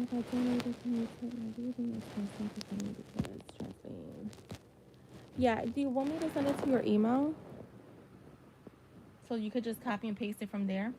got donated to me to my reading. It's been something for me because trust me. Yeah, do you want me to send it to your email? So you could just copy and paste it from there?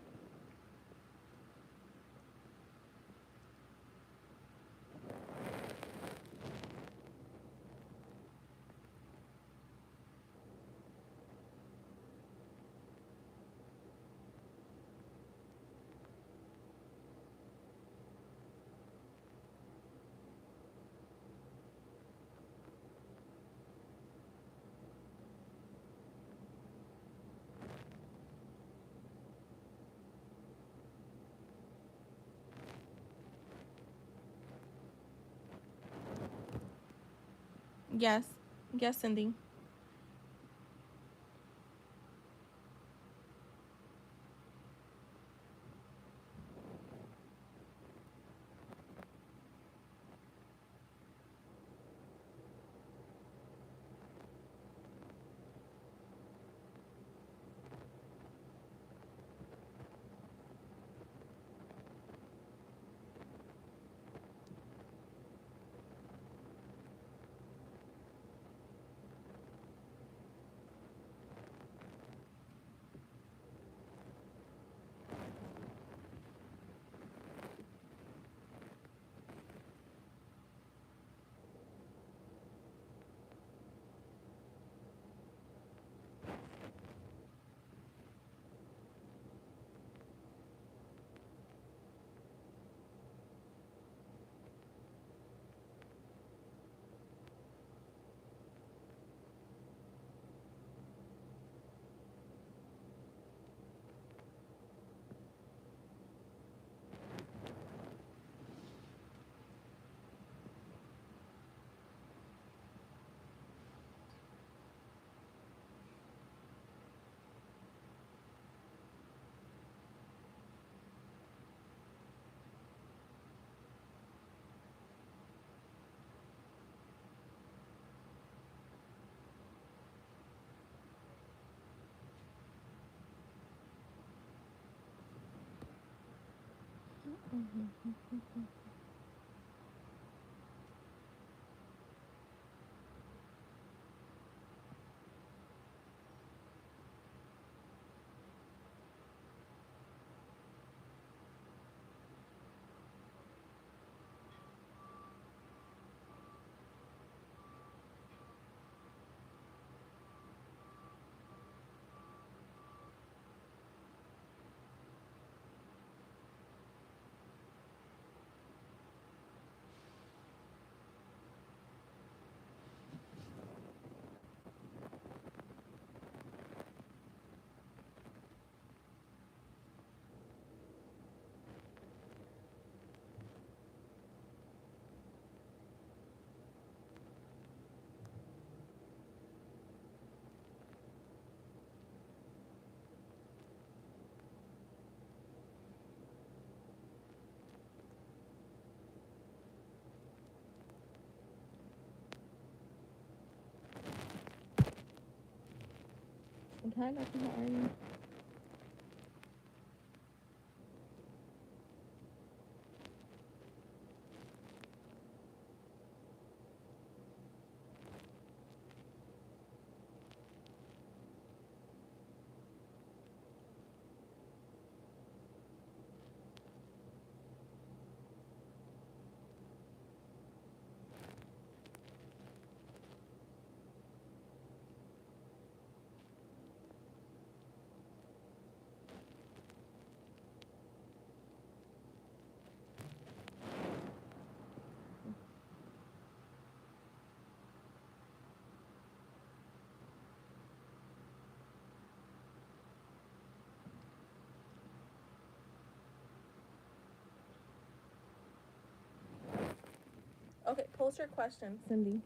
Yes. Yes, Cindy. Hi, Dr. How are you? Okay, post your question, Cindy.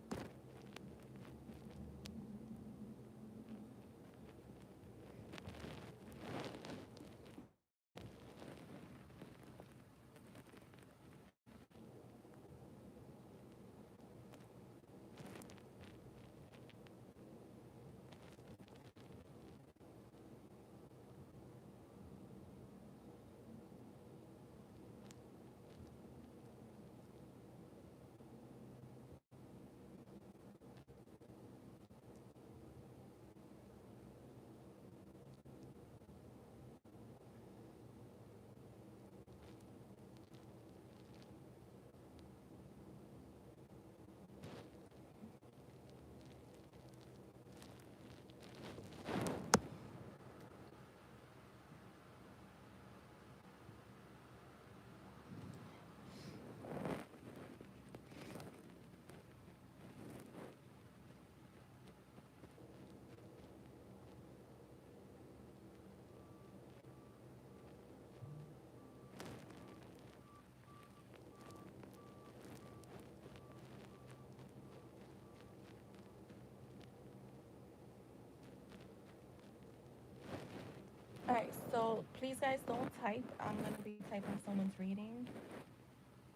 So please, guys, don't type. I'm going to be typing someone's reading.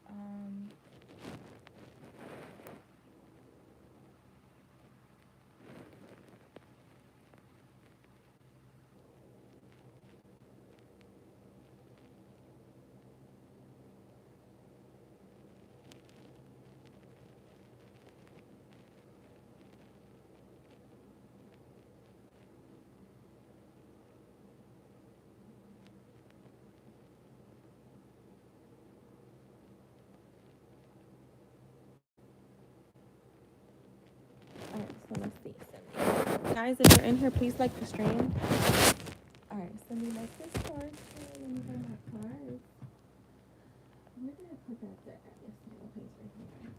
Um, all right, so let's see. Cindy. Guys, if you're in here, please like the stream. All right, Cindy, let's get started. Let me get my cards. Where did I put that deck at yesterday? Okay, it's right here.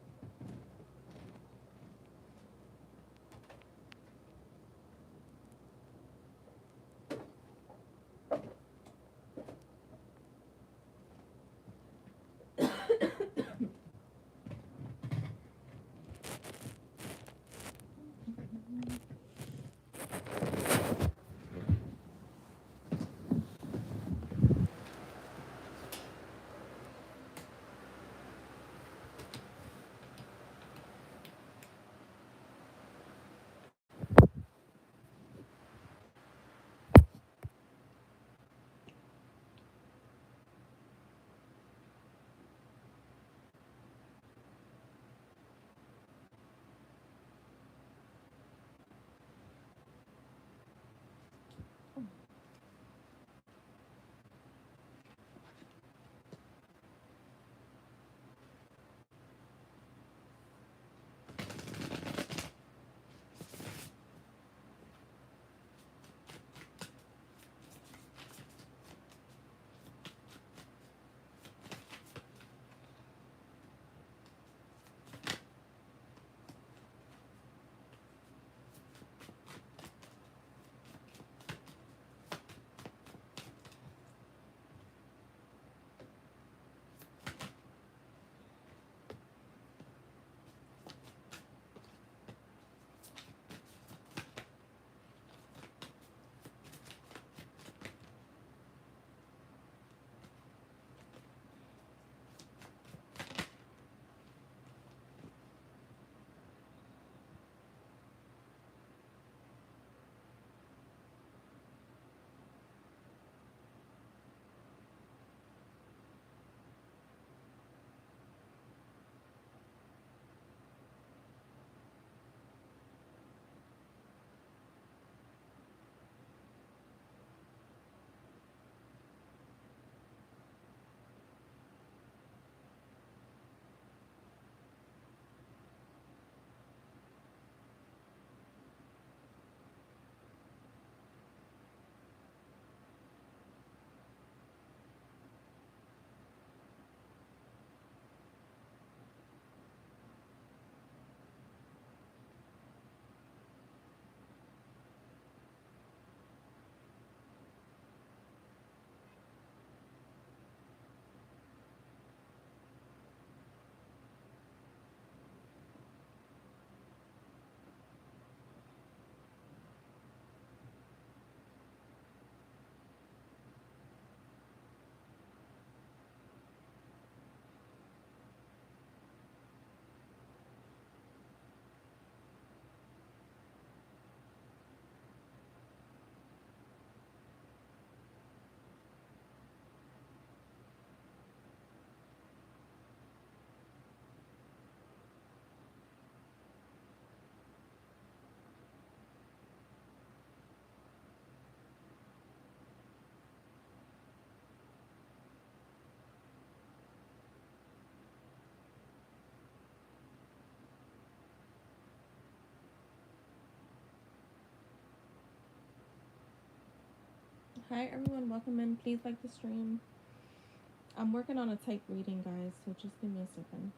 Hi, everyone. Welcome in. Please like the stream. I'm working on a type reading, guys, so just give me a second.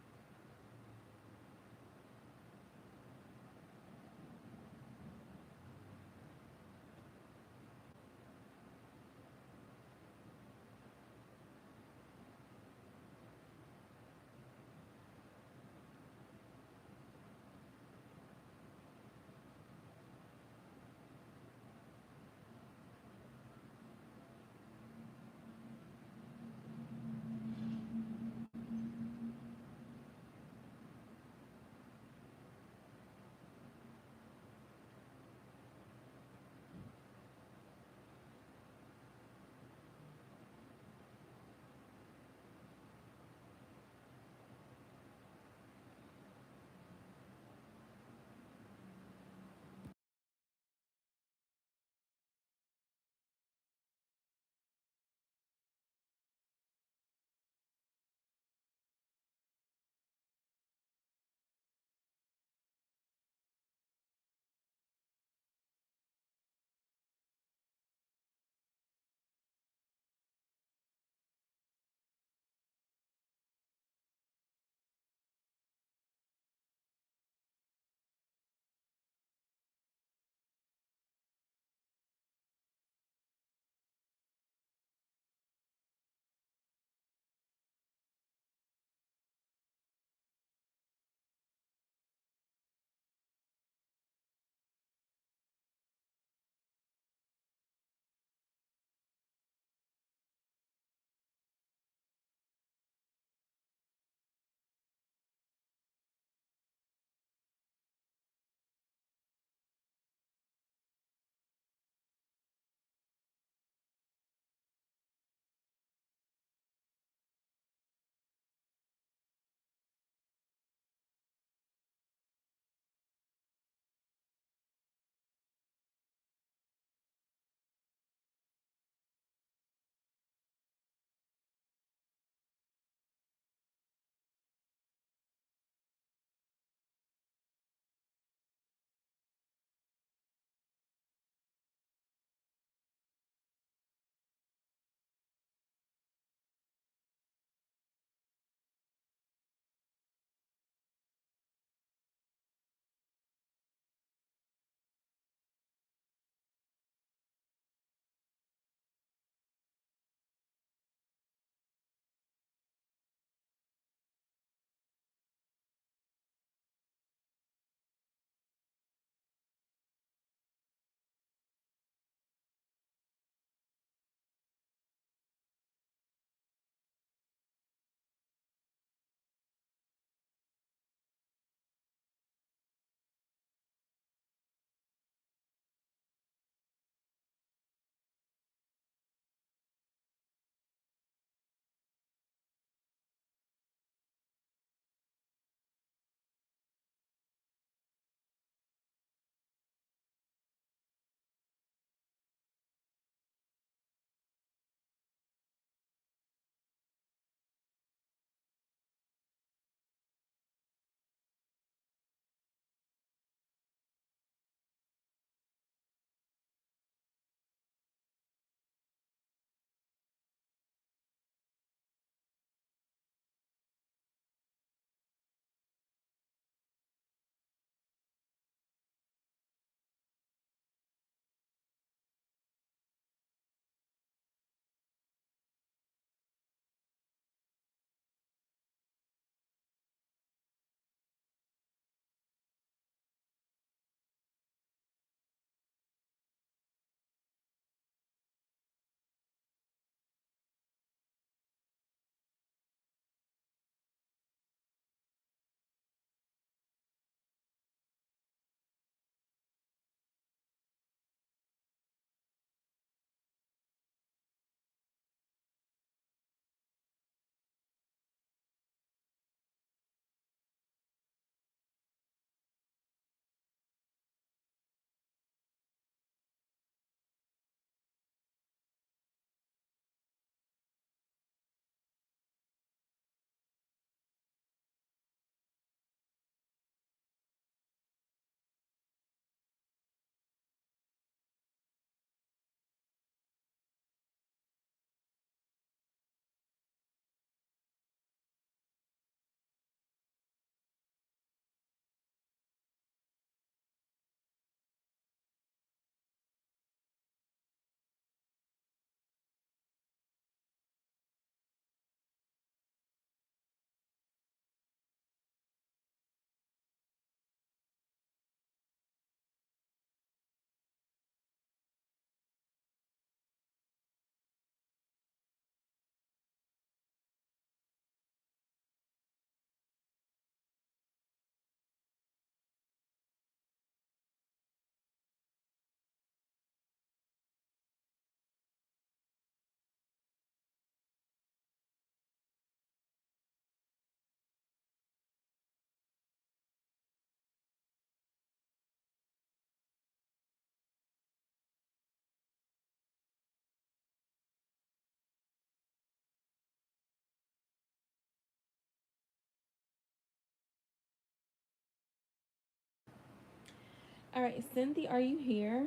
All right, Cindy, are you here?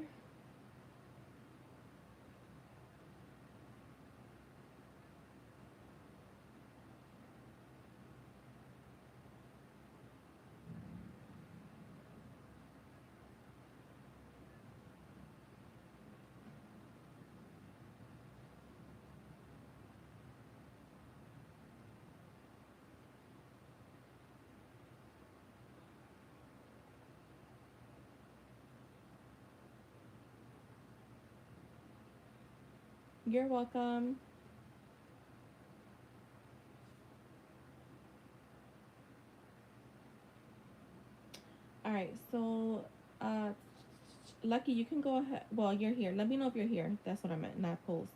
You're welcome. All right, so uh, Lucky, you can go ahead. Well, you're here. Let me know if you're here. That's what I meant, not post.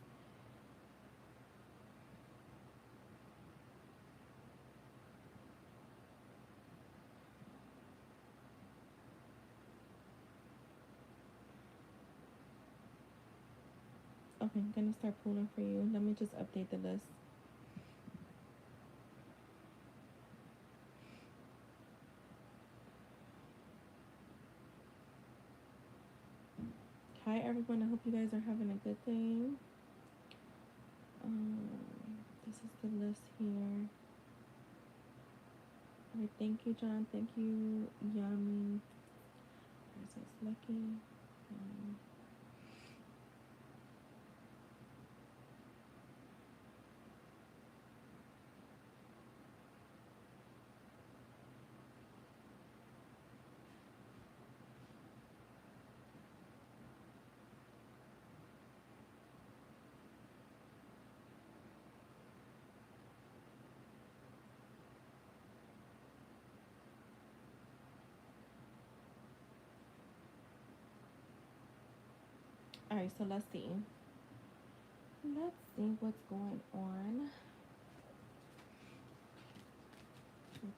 Okay, I'm gonna start pulling for you. Let me just update the list. Hi, everyone. I hope you guys are having a good day. Um, this is the list here. All right, thank you, John. Thank you, Yami. This is Lucky. Um, all right, so let's see. Let's see what's going on with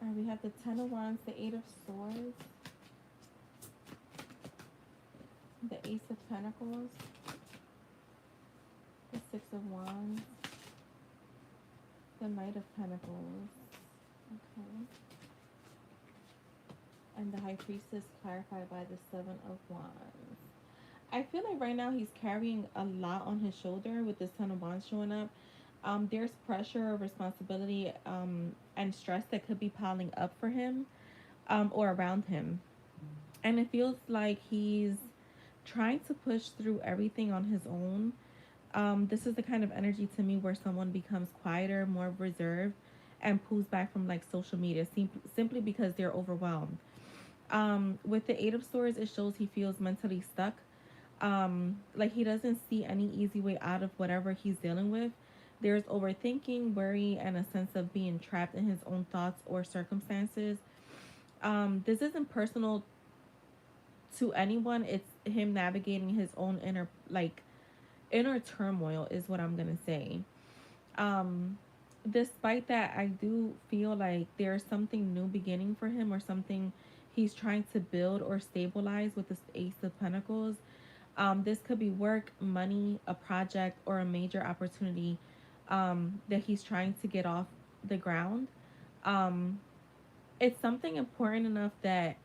All right, we have the Ten of Wands, the Eight of Swords, the Ace of Pentacles, the Six of Wands, the Knight of Pentacles, okay, and the High Priestess clarified by the Seven of Wands. I feel like right now he's carrying a lot on his shoulder with this Ten of Wands showing up. There's pressure, responsibility, and stress that could be piling up for him, or around him. And it feels like he's trying to push through everything on his own. This is the kind of energy to me where someone becomes quieter, more reserved, and pulls back from like social media simply because they're overwhelmed. With the Eight of Swords, it shows he feels mentally stuck. Like he doesn't see any easy way out of whatever he's dealing with. There's overthinking, worry, and a sense of being trapped in his own thoughts or circumstances. This isn't personal to anyone. It's him navigating his own inner turmoil is what I'm gonna say. Um, Despite that, I do feel like there's something new beginning for him or something he's trying to build or stabilize with this Ace of Pentacles. This could be work, money, a project, or a major opportunity that he's trying to get off the ground. Um, it's something important enough that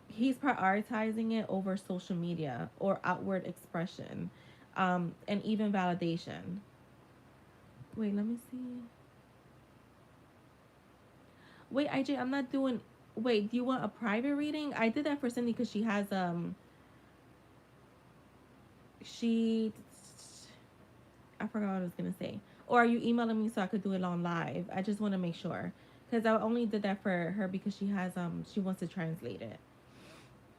he's prioritizing it over social media or outward expression, and even validation. Wait, let me see. Wait, IJ, I'm not doing. Wait, do you want a private reading? I did that for Cindy because she has she. I forgot what I was gonna say. Or are you emailing me so I could do it on live? I just want to make sure because I only did that for her because she wants to translate it.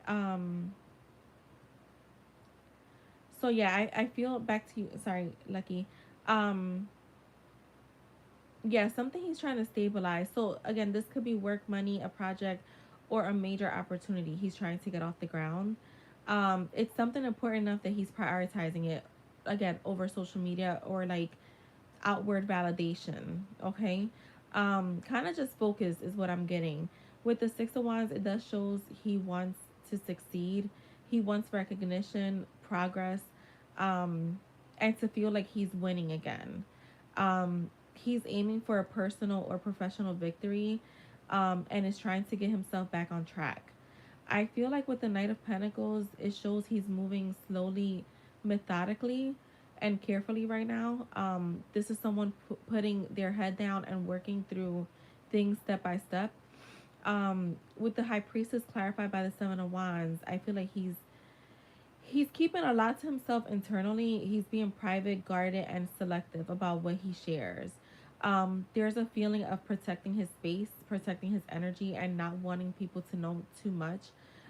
Um. So yeah, I feel back to you. Sorry, Lucky. Um. Yeah, something he's trying to stabilize. So again, this could be work, money, a project, or a major opportunity he's trying to get off the ground. It's something important enough that he's prioritizing it again over social media or like outward validation. Okay. Kind of just focus is what I'm getting. With the Six of Wands, it does shows he wants to succeed. He wants recognition, progress, and to feel like he's winning again. He's aiming for a personal or professional victory, and is trying to get himself back on track. I feel like with the Knight of Pentacles, it shows he's moving slowly, methodically, and carefully right now. This is someone putting their head down and working through things step by step. With the High Priestess clarified by the Seven of Wands, I feel like he's keeping a lot to himself internally. He's being private, guarded, and selective about what he shares. There's a feeling of protecting his space, protecting his energy, and not wanting people to know too much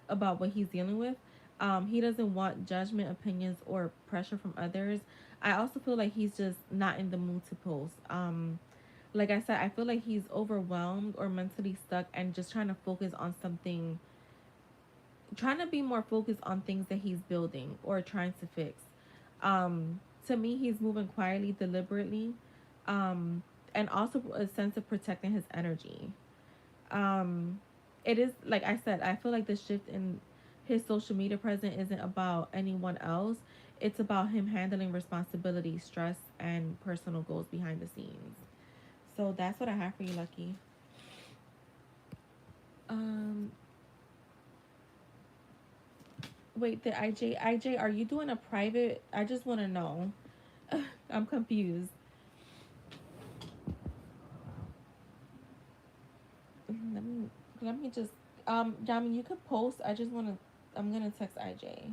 about what he's dealing with. He doesn't want judgment, opinions, or pressure from others. I also feel like he's just not in the mood to post. Like I said, I feel like he's overwhelmed or mentally stuck and just trying to focus on something, trying to be more focused on things that he's building or trying to fix. To me, he's moving quietly, deliberately, um, and also a sense of protecting his energy. Um, it is like I said, I feel like the shift in his social media presence isn't about anyone else. It's about him handling responsibility, stress, and personal goals behind the scenes. So that's what I have for you, Lucky. Um, Wait, the IJ, are you doing a private? I just want to know. I'm confused. Let me let me just Yami, you could post. I just want to. I'm gonna text IJ.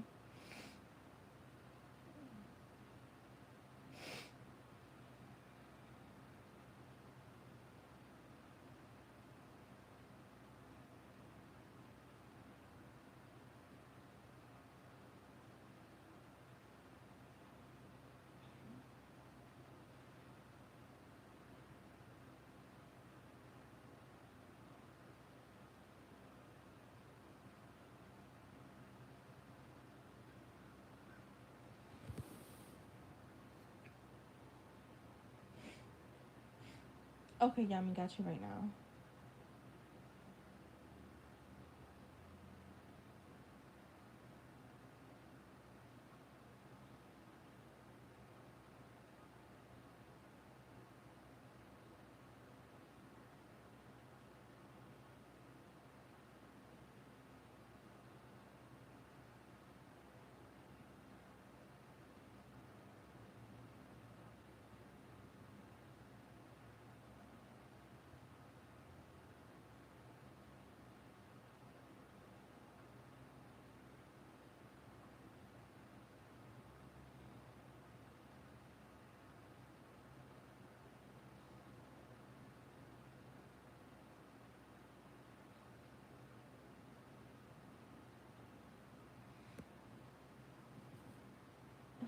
Okay, Yami, got you right now.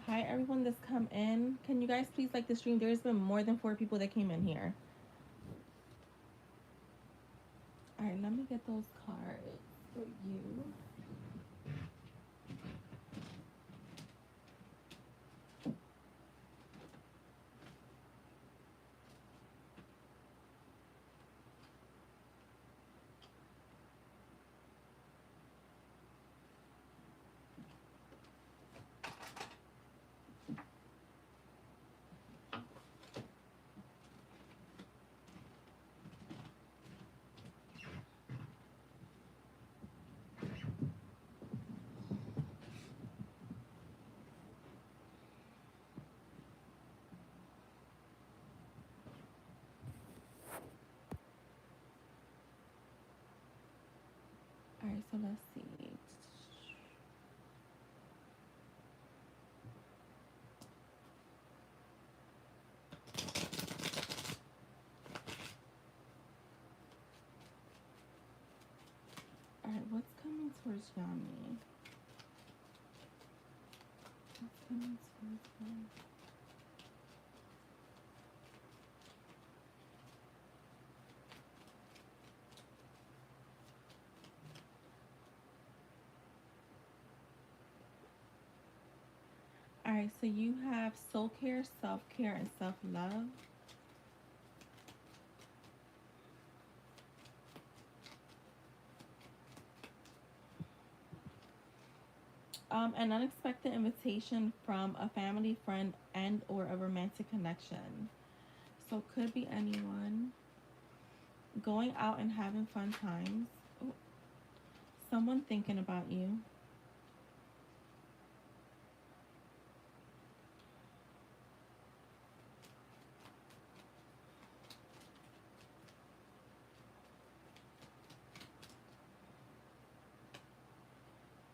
Hi, everyone that's come in. Can you guys please like the stream? There's been more than 4 people that came in here. All right, let me get those cards for you. All right, so let's see. All right, what's coming towards Yami? What's coming towards Yami? All right, so you have soul care, self care, and self love. An unexpected invitation from a family, friend, and or a romantic connection. So it could be anyone. Going out and having fun times. Ooh, someone thinking about you.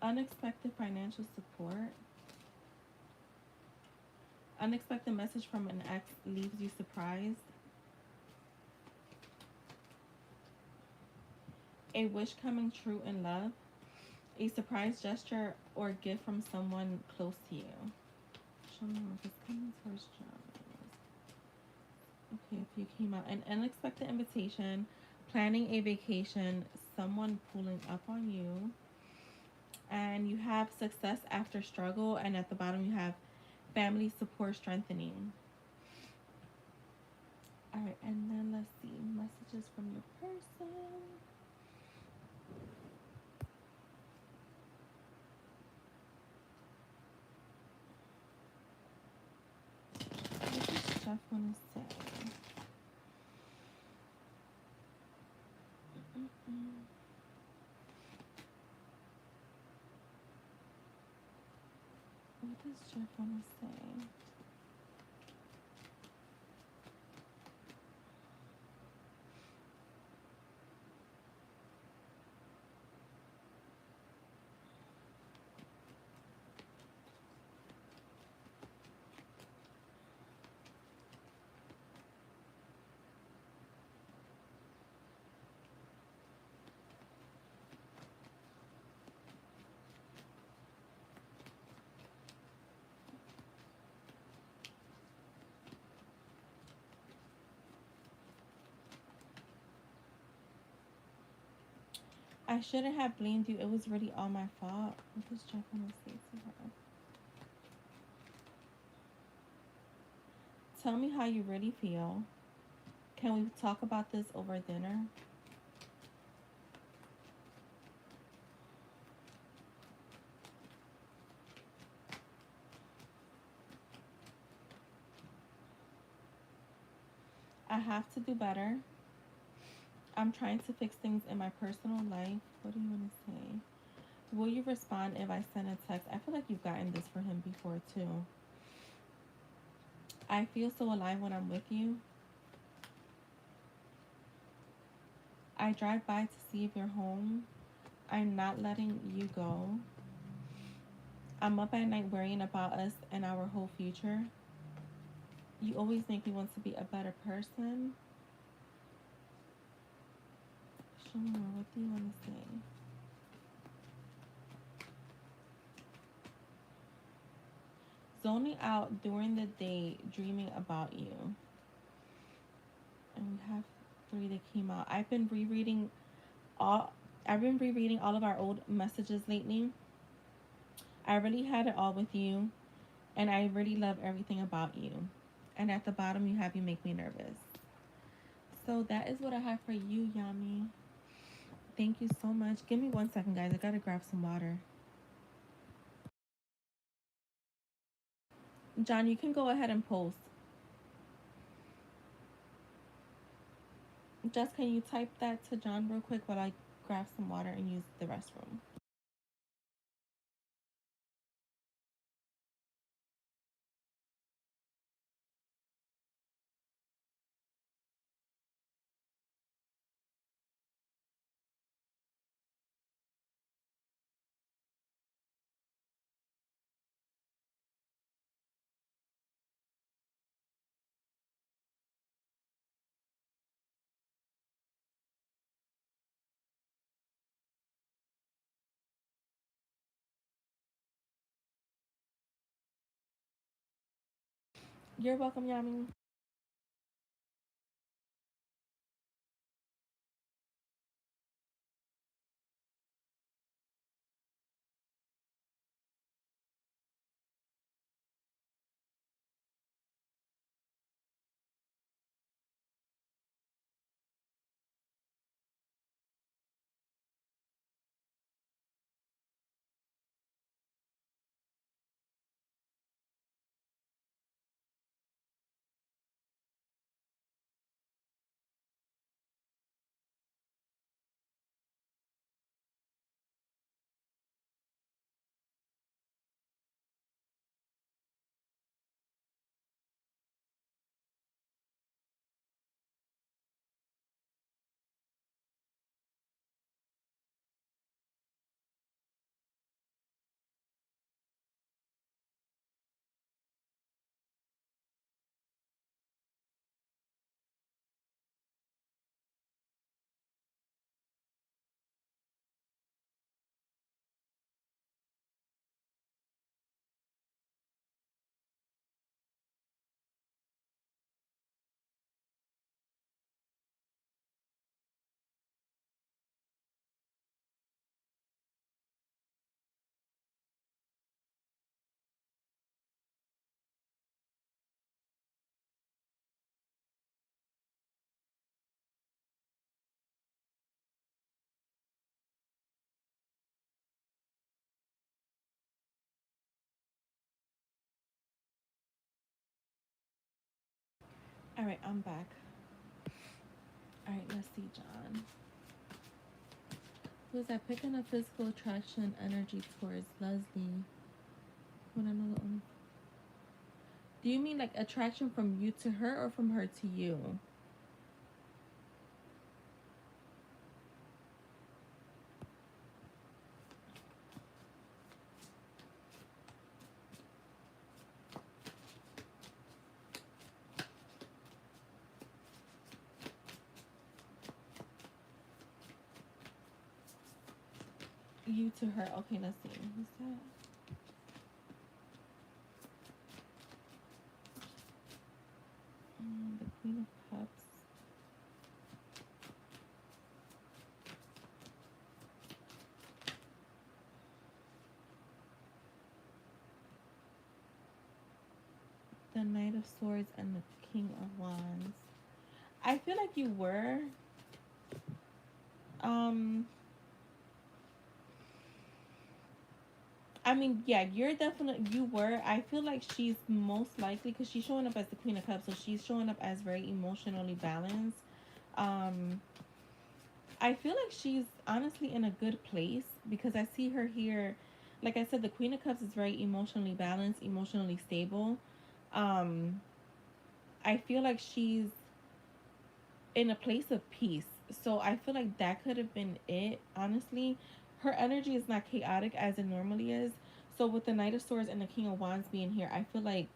Unexpected financial support. Unexpected message from an ex leaves you surprised. A wish coming true in love. A surprise gesture or gift from someone close to you. Show me more if it's coming towards John. Okay, if you came out. An unexpected invitation, planning a vacation, someone pulling up on you. And you have success after struggle. And at the bottom, you have family support strengthening. All right, and then let's see messages from your person. What does Jeff want to say? Mm-mm. What does Jeff want to say? I shouldn't have blamed you. It was really all my fault. What does Jeff want to say to her? Tell me how you really feel. Can we talk about this over dinner? I have to do better. I'm trying to fix things in my personal life. What do you want to say? Will you respond if I send a text? I feel like you've gotten this for him before too. I feel so alive when I'm with you. I drive by to see if you're home. I'm not letting you go. I'm up at night worrying about us and our whole future. You always make me want to be a better person. Show me more. What do you want to say? Zoning out during the day, dreaming about you. And we have three that came out. All I've been rereading all of our old messages lately. I really had it all with you, and I really love everything about you. And at the bottom, you have you make me nervous. So that is what I have for you, Yami. Thank you so much. Give me 1 second, guys. I gotta grab some water. John, you can go ahead and post. Just can you type that to John real quick while I grab some water and use the restroom? You're welcome, Yami. All right, I'm back. All right, let's see, John. Who's that picking up physical attraction energy towards Leslie? When I know the only. Do you mean like attraction from you to her or from her to you? You to her. Okay, let's see. Who's that? The Queen of Cups. The Knight of Swords and the King of Wands. I feel like you were. Um, I mean, yeah, you're definitely you were. I feel like she's most likely because she's showing up as the Queen of Cups, so she's showing up as very emotionally balanced. Um, I feel like she's honestly in a good place because I see her here. Like I said, the Queen of Cups is very emotionally balanced, emotionally stable. Um, I feel like she's in a place of peace. So I feel like that could have been it, honestly. Her energy is not chaotic as it normally is. So with the Knight of Swords and the King of Wands being here, I feel like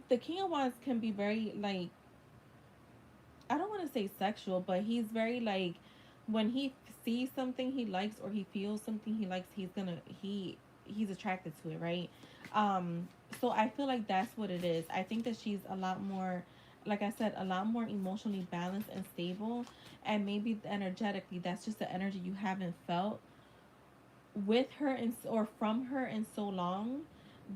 the King of Wands can be very like I don't want to say sexual, but he's very like when he sees something he likes or he feels something he likes, he's attracted to it, right? Um so I feel like that's what it is. I think that she's a lot more like I said, a lot more emotionally balanced and stable, and maybe energetically that's just the energy you haven't felt with her and or from her in so long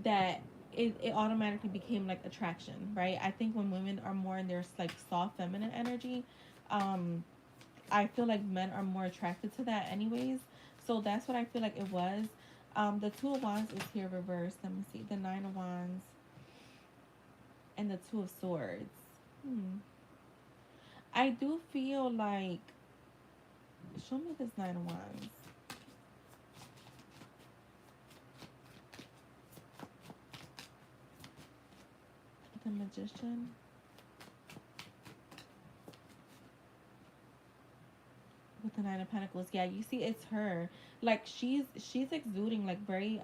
that it automatically became like attraction, right? I think when women are more in their like soft feminine energy, um I feel like men are more attracted to that anyways. So that's what I feel like it was. The Two of Wands is here reversed. Let me see. The Nine of Wands and the Two of Swords. Hmm. I do feel like show me this Nine of Wands. The Magician. With the Nine of Pentacles. Yeah, you see it's her. Like she's exuding like very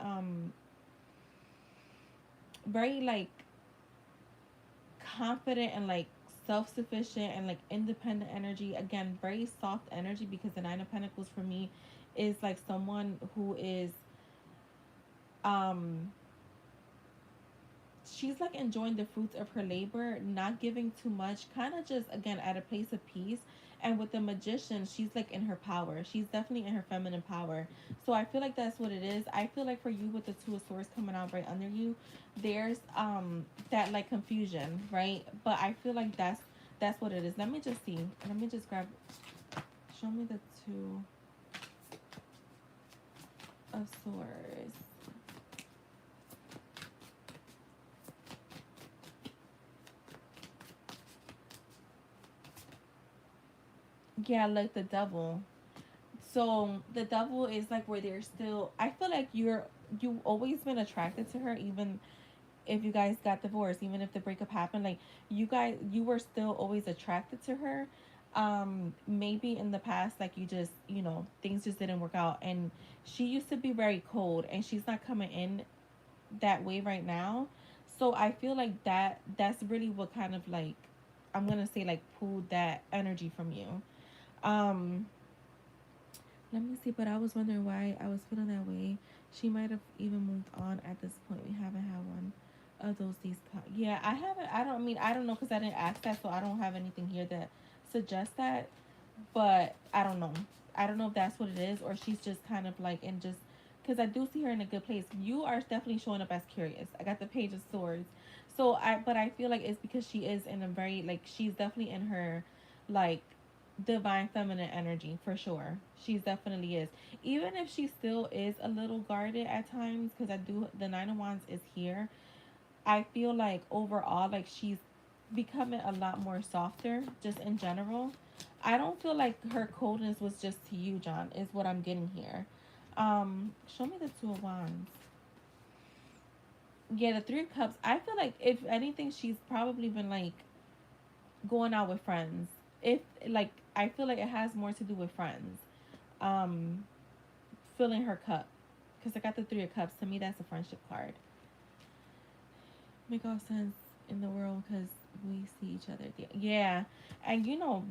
like confident and like self-sufficient and like independent energy. Again, very soft energy because the Nine of Pentacles for me is like someone who is um she's like enjoying the fruits of her labor, not giving too much, kind of just again at a place of peace. And with the Magician, she's like in her power. She's definitely in her feminine power. So I feel like that's what it is. I feel like for you with the Two of Swords coming out right under you, there's that like confusion, right? But I feel like that's what it is. Let me just see. Let me just grab show me the Two of Swords. Yeah, like the Devil. So the Devil is like where they're still. I feel like you've always been attracted to her, even if you guys got divorced, even if the breakup happened. Like you were still always attracted to her. Maybe in the past, like things just didn't work out, and she used to be very cold, and she's not coming in that way right now. So I feel like that's really what kind of like I'm gonna say like pulled that energy from you. Um Let me see, but I was wondering why I was feeling that way. She might have even moved on at this point. We haven't had one of Yeah, I haven't. I don't know because I didn't ask that, so I don't have anything here that suggests that. But I don't know. I don't know if that's what it is or she's just kind of like in just because I do see her in a good place. You are definitely showing up as curious. I got the Page of Swords, but I feel like it's because she is in a very like she's definitely in her like divine feminine energy for sure. She's definitely is. Even if she still is a little guarded at times, because I do the Nine of Wands is here. I feel like overall, like she's becoming a lot more softer, just in general. I don't feel like her coldness was just to you, John. Is what I'm getting here. Show me the Two of Wands. Yeah, the Three of Cups. I feel like if anything, she's probably been like going out with friends. If like, I feel like it has more to do with friends. Um, Filling her cup, because I got the Three of Cups. To me, that's a friendship card. Make all sense in the world because we see each other. Yeah, and you know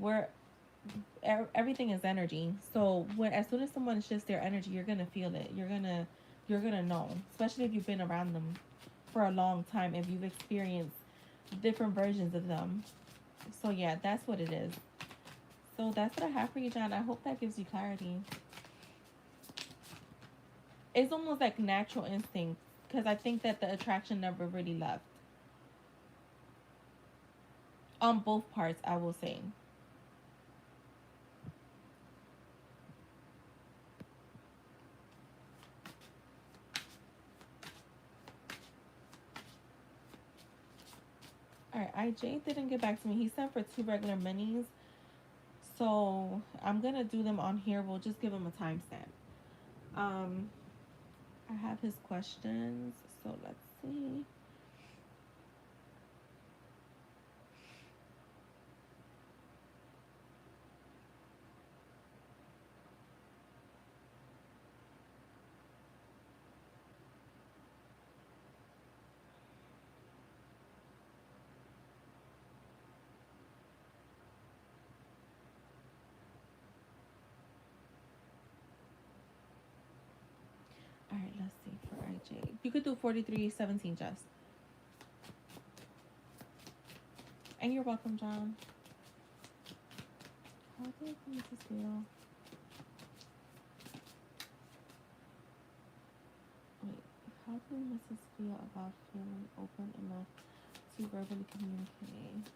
everything is energy. So when as soon as someone shifts their energy, you're gonna feel it. You're gonna know, especially if you've been around them for a long time. If you've experienced different versions of them. So yeah, that's what it is. So that's what I have for you, John. I hope that gives you clarity. It's almost like natural instinct because I think that the attraction never really left on both parts. I will say. All right, IJ didn't get back to me. He sent for two regular minis, so I'm gonna do them on here. We'll just give him a timestamp. Um, I have his questions, so let's see. All right, let's see for IJ. You could do 4317 just. And you're welcome, John. How did Mrs. feel? Wait, how did Mrs. feel about feeling open enough to verbally communicate?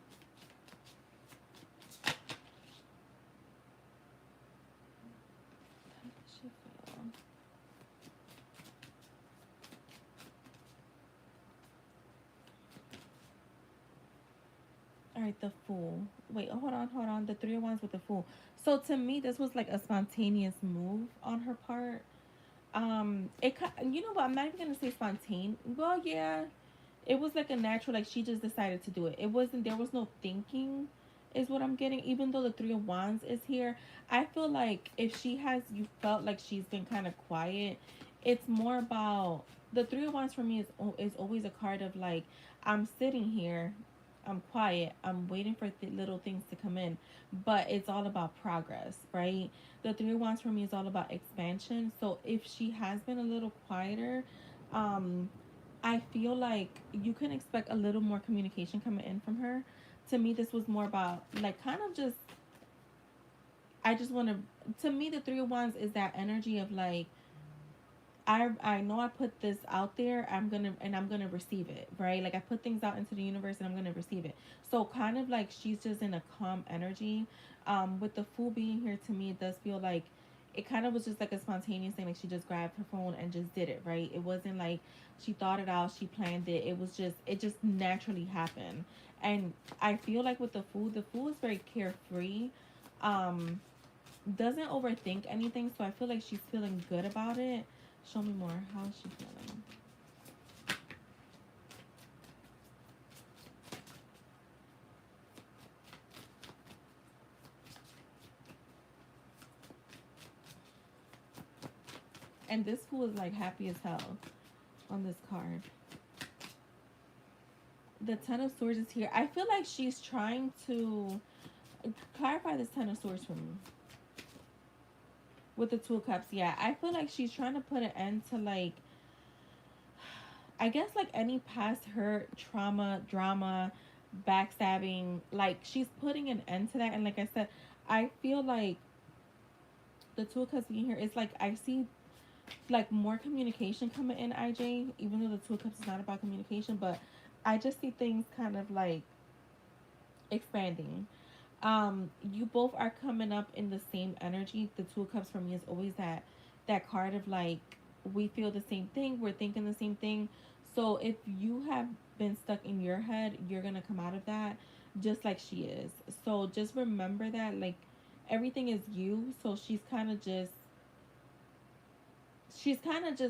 How did she feel? All right, the Fool. Wait, hold on. The Three of Wands with the Fool. So to me, this was like a spontaneous move on her part. You know what? I'm not even gonna say spontaneous. Well, yeah, it was like a natural. Like she just decided to do it. It wasn't. There was no thinking, is what I'm getting. Even though the Three of Wands is here, I feel like if she has, you felt like she's been kind of quiet. It's more about the Three of Wands for me is always a card of like I'm sitting here, I'm quiet, I'm waiting for little things to come in, but it's all about progress, right? The Three of Wands for me is all about expansion. So if she has been a little quieter, um, I feel like you can expect a little more communication coming in from her. To me, this was more about like kind of just. I just want to. To me, the Three of Wands is that energy of like I know I put this out there. I'm gonna receive it, right? Like I put things out into the universe and I'm gonna receive it. So kind of like she's just in a calm energy. With the Fool being here, to me, it does feel like it kind of was just like a spontaneous thing. Like she just grabbed her phone and just did it, right? It wasn't like she thought it out, she planned it. It just naturally happened. And I feel like with the Fool is very carefree. Um, doesn't overthink anything, so I feel like she's feeling good about it. Show me more. How is she feeling? And this Fool is like happy as hell on this card. The Ten of Swords is here. I feel like she's trying to clarify this Ten of Swords for me. With the Two of Cups, yeah. I feel like she's trying to put an end to like I guess like any past hurt, trauma, drama, backstabbing, like she's putting an end to that. And like I said, I feel like the Two of Cups being here is like I see like more communication coming in, IJ, even though the Two of Cups is not about communication, but I just see things kind of like expanding. You both are coming up in the same energy. The Two of Cups for me is always that card of like we feel the same thing, we're thinking the same thing. So if you have been stuck in your head, you're gonna come out of that just like she is. So just remember that, like, everything is you. So she's kind of just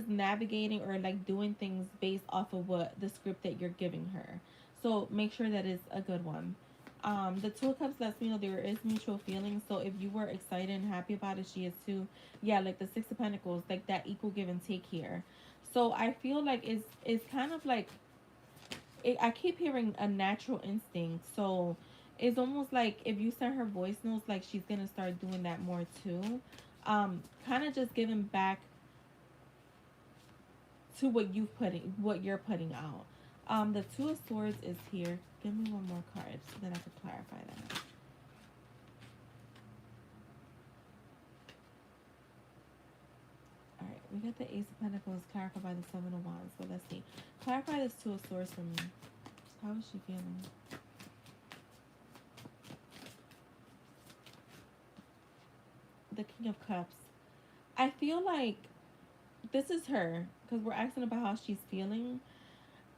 navigating or like doing things based off of what the script that you're giving her. So make sure that is a good one. The Two of Cups lets me know there is mutual feelings. So if you were excited and happy about it, she is too. Yeah, like the Six of Pentacles, like that equal give and take here. So I feel like it's kind of like I keep hearing a natural instinct. So it's almost like if you send her voice notes, like she's gonna start doing that more too. Kind of just giving back to what you're putting out. The Two of Swords is here. Give me one more card so then I can clarify that. All right, we got the Ace of Pentacles clarified by the Seven of Wands. So let's see. Clarify this Two of Swords for me. How is she feeling? The King of Cups. I feel like this is her because we're asking about how she's feeling.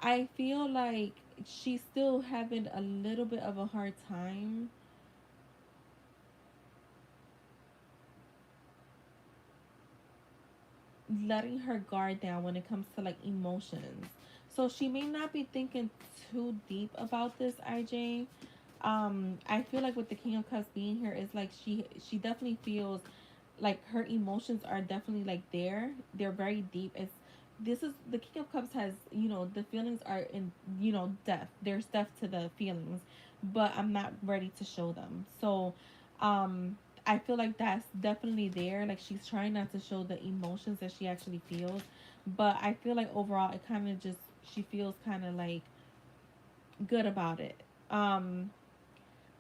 I feel like she's still having a little bit of a hard time letting her guard down when it comes to like emotions. So she may not be thinking too deep about this, IJ. I feel like with the King of Cups being here is like she definitely feels like her emotions are definitely like there. They're very deep. It's this is the King of Cups has, the feelings are in, depth. There's depth to the feelings, but I'm not ready to show them. So I feel like that's definitely there. Like she's trying not to show the emotions that she actually feels, but I feel like overall it kind of just she feels kind of like good about it. Um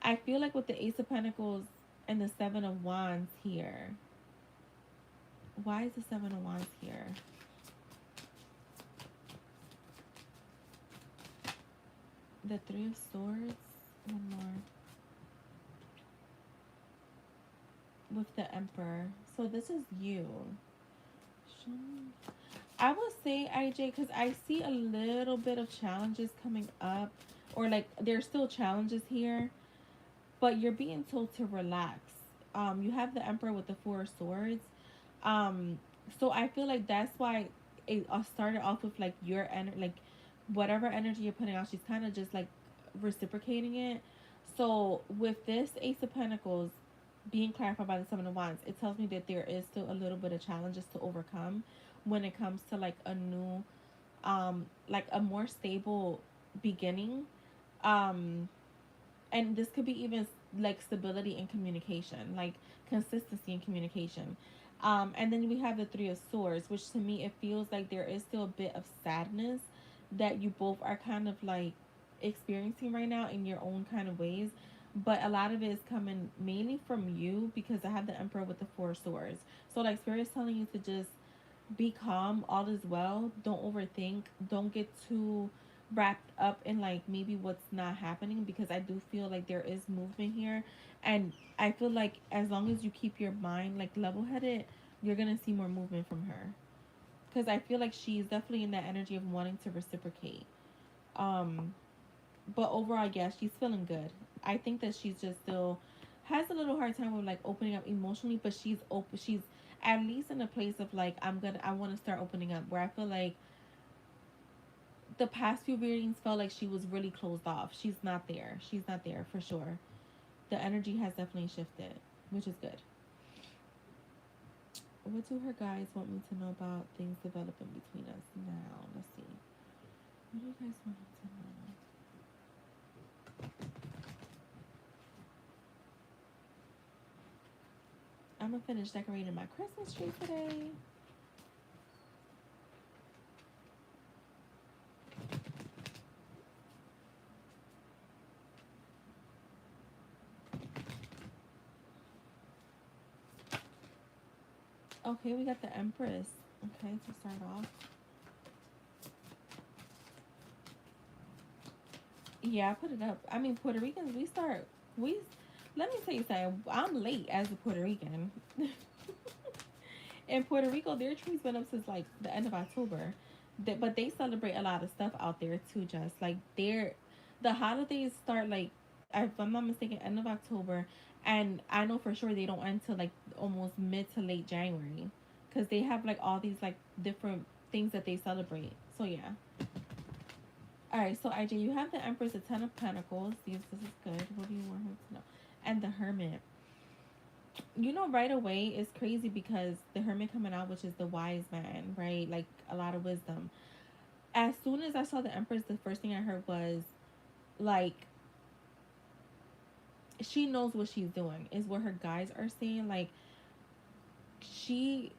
I feel like with the Ace of Pentacles and the Seven of Wands here. Why is the Seven of Wands here? The Three of Swords. One more. With the Emperor. So this is you. I would say, IJ, because I see a little bit of challenges coming up. Or like there's still challenges here. But you're being told to relax. You have the Emperor with the Four of Swords. Um, so I feel like that's why it started off with like your energy, like whatever energy you're putting out, she's kind of just like reciprocating it. So with this Ace of Pentacles being clarified by the Seven of Wands, it tells me that there is still a little bit of challenges to overcome when it comes to like a new, like a more stable beginning. Um, and this could be even like stability in communication, like consistency in communication. And then we have the Three of Swords, which to me it feels like there is still a bit of sadness that you both are kind of like experiencing right now in your own kind of ways. But a lot of it is coming mainly from you because I have the Emperor with the Four of Swords. So like Spirit's telling you to just be calm, all is well, don't overthink, don't get too wrapped up in like maybe what's not happening, because I do feel like there is movement here, and I feel like as long as you keep your mind like level headed, you're gonna see more movement from her, because I feel like she's definitely in that energy of wanting to reciprocate. um but overall, yeah, she's feeling good. I think that she's just still has a little hard time with like opening up emotionally, but she's open. She's at least in a place of like I want to start opening up. Where I feel like the past few readings felt like she was really closed off. She's not there. She's not there for sure. The energy has definitely shifted, which is good. What do her guides want me to know about things developing between us now? Let's see. What do you guys want me to know? I'm gonna finish decorating my Christmas tree today. Okay, we got the Empress. Okay, to start off. Yeah, I put it up. I mean, Puerto Ricans, we, let me tell you something. I'm late as a Puerto Rican. In Puerto Rico, their tree's been up since like the end of October. but they celebrate a lot of stuff out there too. Just like the holidays start like, if I'm not mistaken, end of October, and I know for sure they don't end till like almost mid to late January, because they have like all these like different things that they celebrate. So yeah. All right. So IJ, you have the Empress, the Ten of Pentacles. This is good. What do you want her to know? And the Hermit. You know, right away it's crazy because the Hermit coming out, which is the wise man, right? Like a lot of wisdom. As soon as I saw the Empress, the first thing I heard was like, she knows what she's doing, is what her guys are saying. Like, she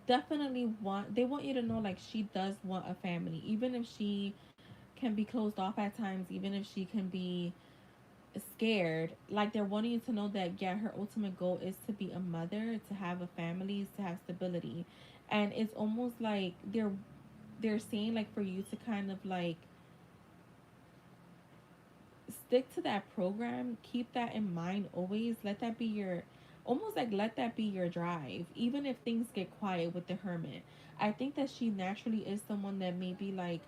definitely they want you to know, like, she does want a family, even if she can be closed off at times, even if she can be scared. Like, they're wanting you to know that, yeah, her ultimate goal is to be a mother, to have a family, to have stability. And it's almost like they're saying, like, for you to kind of like stick to that program, keep that in mind always. Let that be your, almost like, let that be your drive, even if things get quiet with the Hermit. I think that she naturally is someone that maybe like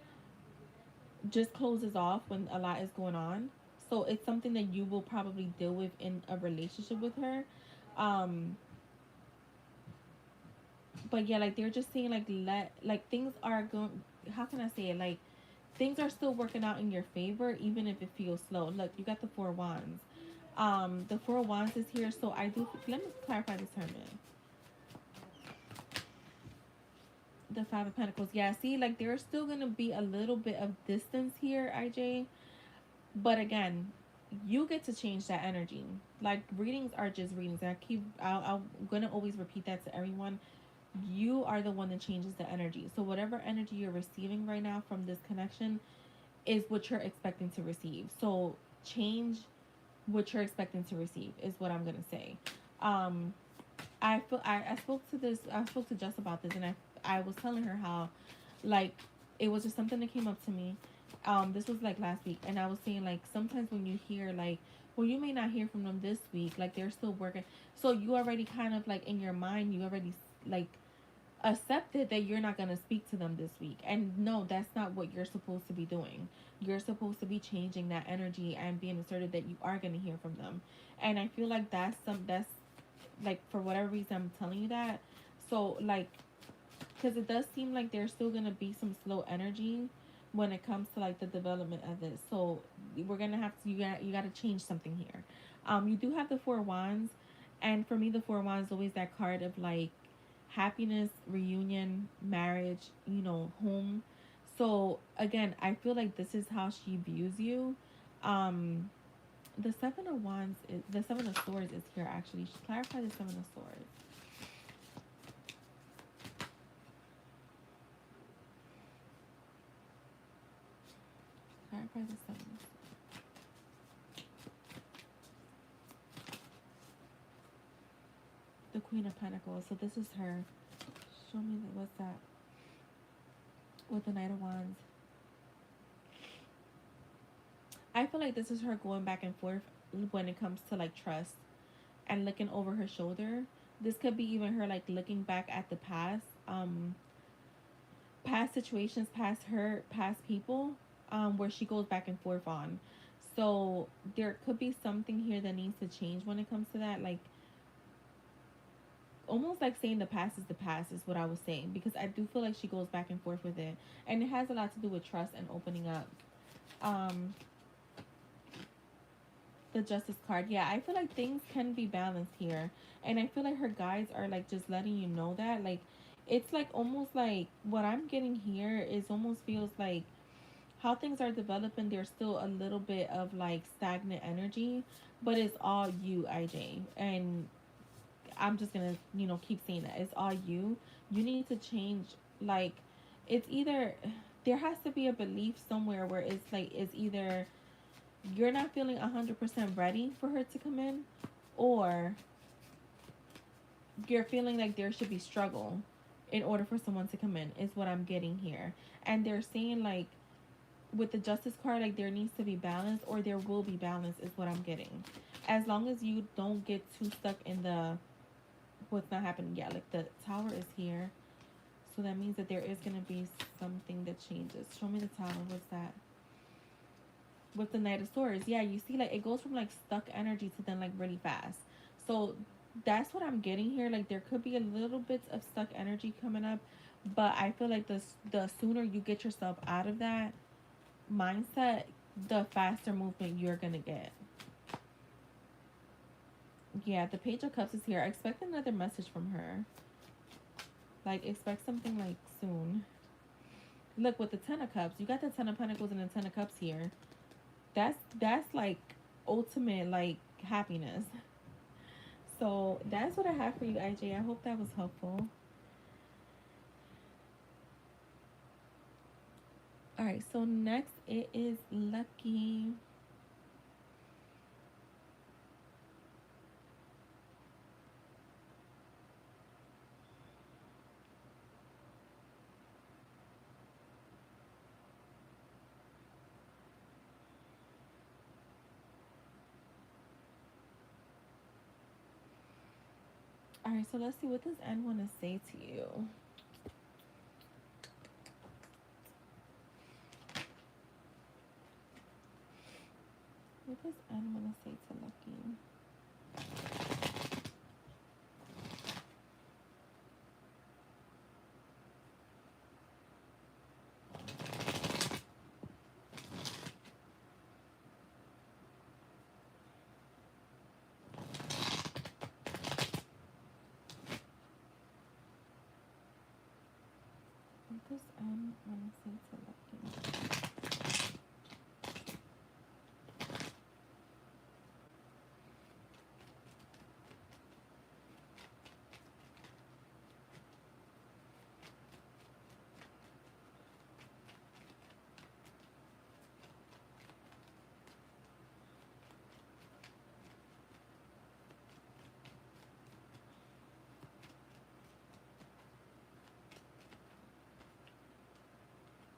just closes off when a lot is going on. So it's something that you will probably deal with in a relationship with her. Um, but yeah, like, they're just saying, like, let, like, things are going, how can I say it? Like, things are still working out in your favor, even if it feels slow. Look, you got the Four Wands. The Four of Wands is here, so I do. Let me clarify this Hermit. The Five of Pentacles. Yeah, see, like, there's still gonna be a little bit of distance here, IJ. But again, you get to change that energy. Like, readings are just readings. And I'm gonna always repeat that to everyone. You are the one that changes the energy. So whatever energy you're receiving right now from this connection is what you're expecting to receive. So change what you're expecting to receive is what I'm gonna say. Um, I spoke to Jess about this, and I was telling her how, like, it was just something that came up to me. This was like last week, and I was saying, like, sometimes when you hear, like, well, you may not hear from them this week, like, they're still working, so you already kind of, like, in your mind, you already, like, accepted that you're not going to speak to them this week. And no, that's not what you're supposed to be doing. You're supposed to be changing that energy and being assertive that you are going to hear from them. And I feel like that's like, for whatever reason, I'm telling you that. So, like, because it does seem like there's still going to be some slow energy when it comes to, like, the development of this. So we're going to have to, you got to change something here. You do have the Four Wands, and for me, the Four Wands is always that card of, like, happiness, reunion, marriage, home. So again, I feel like this is how she views you. Um, the the Seven of Swords is here actually. Clarify the Seven of Swords. Clarify the Seven of Swords. The Queen of Pentacles. So this is her. Show me what's that with the Knight of Wands. I feel like this is her going back and forth when it comes to, like, trust and looking over her shoulder. This could be even her, like, looking back at the past situations, past people, where she goes back and forth on. So there could be something here that needs to change when it comes to that. Like, almost like saying the past is the past is what I was saying, because I do feel like she goes back and forth with it, and it has a lot to do with trust and opening up. Um, the Justice card. Yeah, I feel like things can be balanced here. And I feel like her guides are, like, just letting you know that. Like, it's like almost like what I'm getting here is almost feels like how things are developing, there's still a little bit of, like, stagnant energy, but it's all you, IJ. And I'm just gonna, keep saying that. It's all you. You need to change, like, it's either there has to be a belief somewhere where it's like, it's either you're not feeling 100% ready for her to come in, or you're feeling like there should be struggle in order for someone to come in, is what I'm getting here. And they're saying, like, with the Justice card, like, there needs to be balance, or there will be balance, is what I'm getting. As long as you don't get too stuck in the what's not happening yet. Like, the Tower is here. So that means that there is going to be something that changes. Show me the Tower. What's that? With the Knight of Swords. Yeah, you see, like, it goes from, like, stuck energy to then, like, really fast. So that's what I'm getting here. Like, there could be a little bit of stuck energy coming up. But I feel like the sooner you get yourself out of that mindset, the faster movement you're going to get. Yeah, the Page of Cups is here. Expect another message from her. Like, expect something, like, soon. Look, with the Ten of Cups, you got the Ten of Pentacles and the Ten of Cups here. That's like ultimate, like, happiness. So that's what I have for you, IJ. I hope that was helpful. All right, so next it is Lucky. All right, so let's see, what does N want to say to you? What does N want to say to Lucky? What does N want to say to Lucky?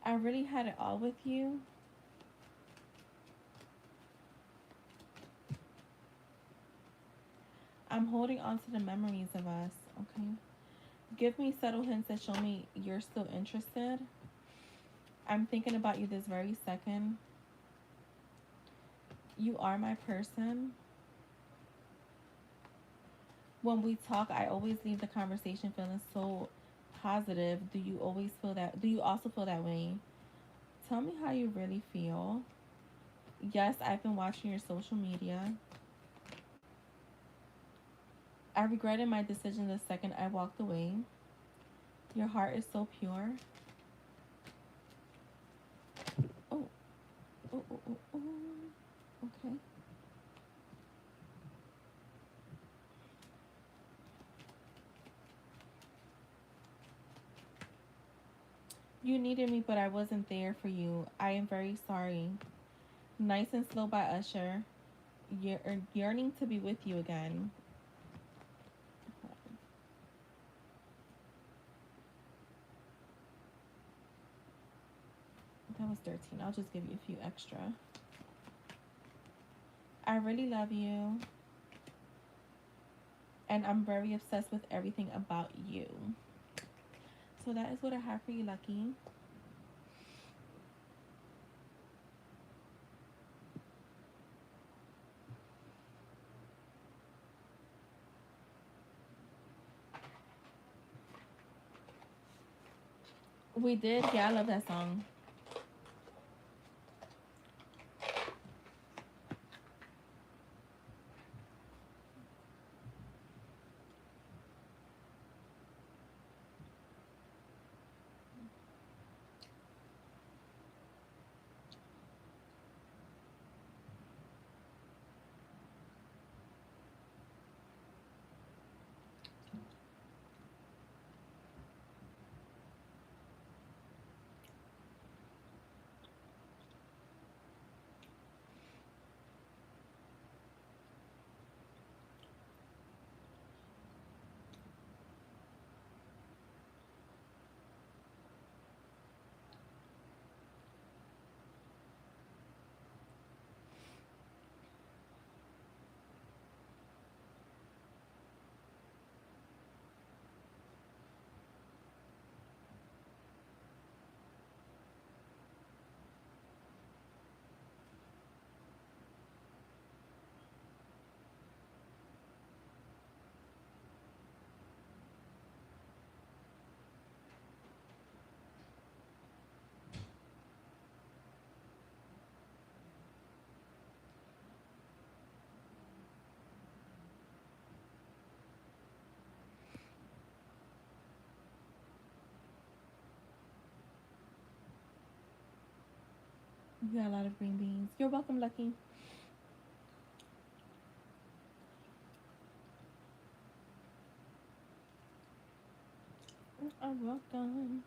I really had it all with you. I'm holding on to the memories of us, okay? Give me subtle hints that show me you're still interested. I'm thinking about you this very second. You are my person. When we talk, I always leave the conversation feeling so positive. Do you always feel that? Do you also feel that way? Tell me how you really feel. Yes, I've been watching your social media. I regretted my decision the second I walked away. Your heart is so pure. Oh, oh, oh, oh, oh. Okay. You needed me, but I wasn't there for you. I am very sorry. Nice and Slow by Usher. Yearning to be with you again. That was 13. I'll just give you a few extra. I really love you. And I'm very obsessed with everything about you. So that is what I have for you, Lucky. We did. Yeah, I love that song. You got a lot of green beans. You're welcome, Lucky. You're welcome.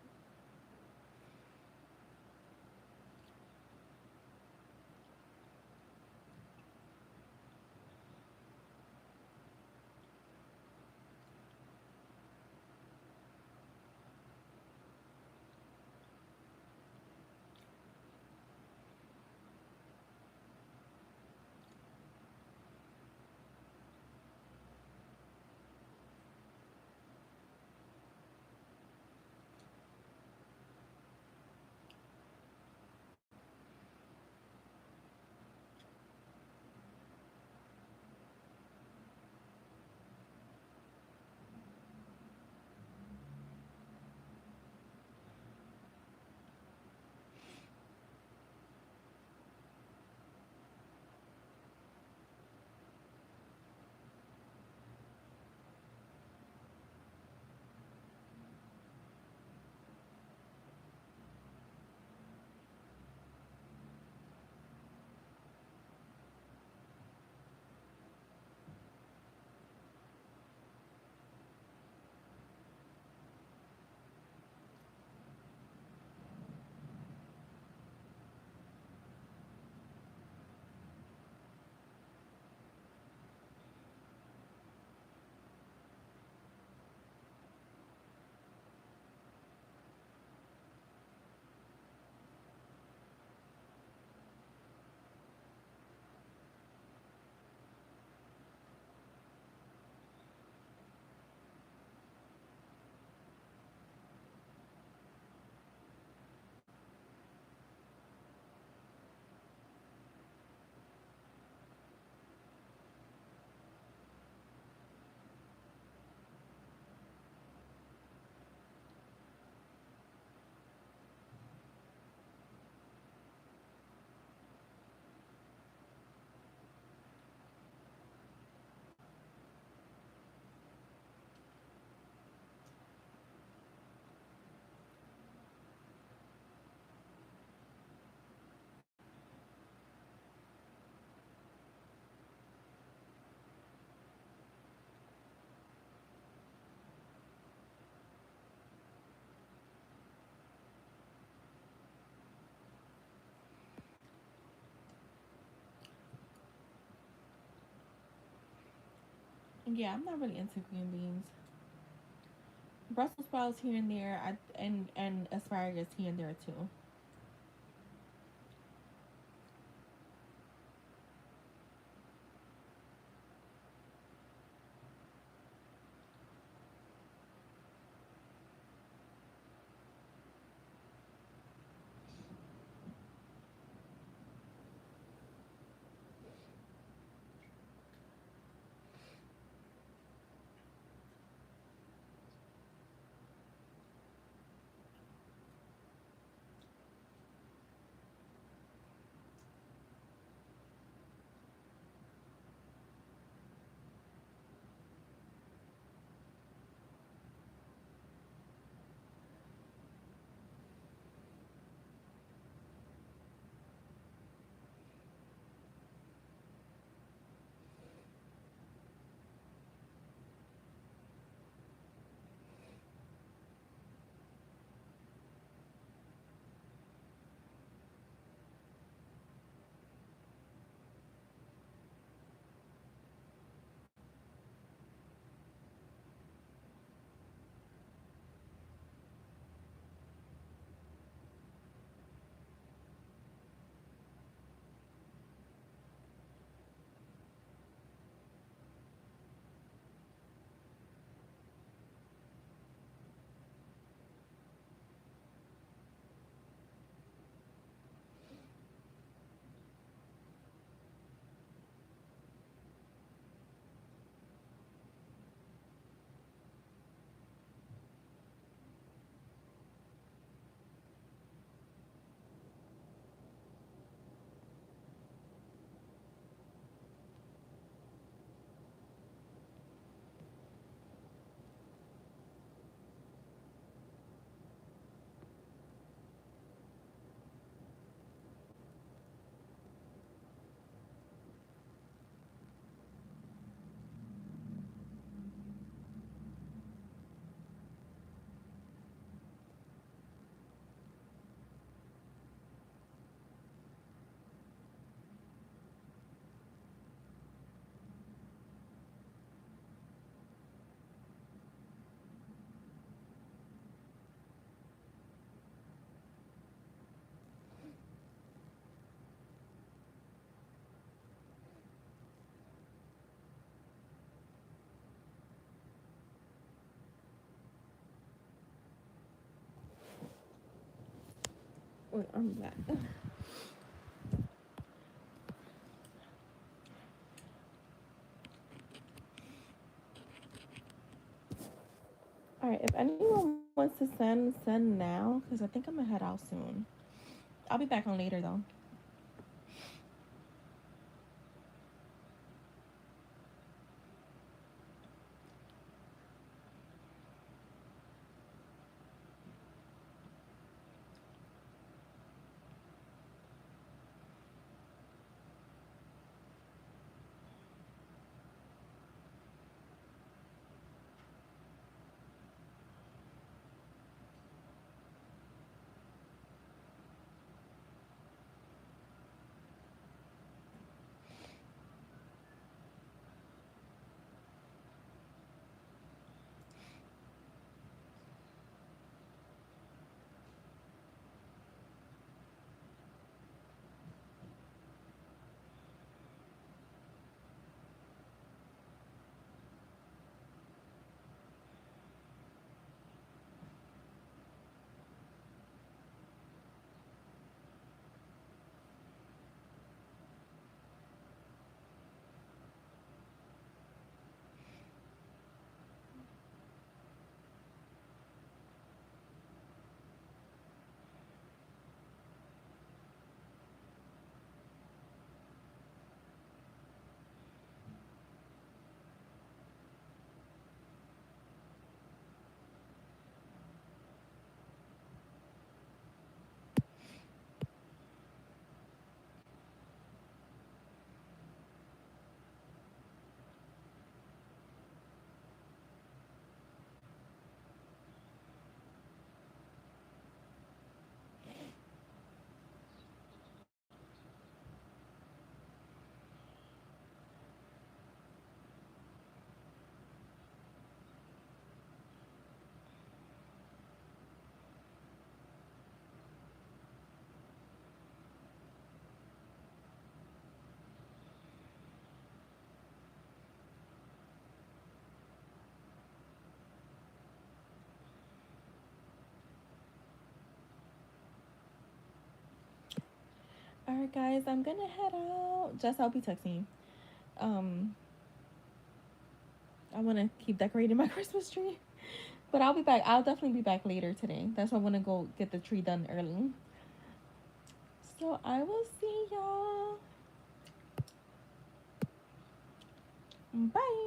Yeah, I'm not really into green beans. Brussels sprouts here and there, and asparagus here and there too. Wait, I'm back. All right, if anyone wants to send now, because I think I'm gonna head out soon. I'll be back on later though. All right, guys, I'm gonna head out. Jess, I'll be texting you. Um, I want to keep decorating my Christmas tree, but I'll be back. I'll definitely be back later today. That's why I want to go get the tree done early. So I will see y'all. Bye.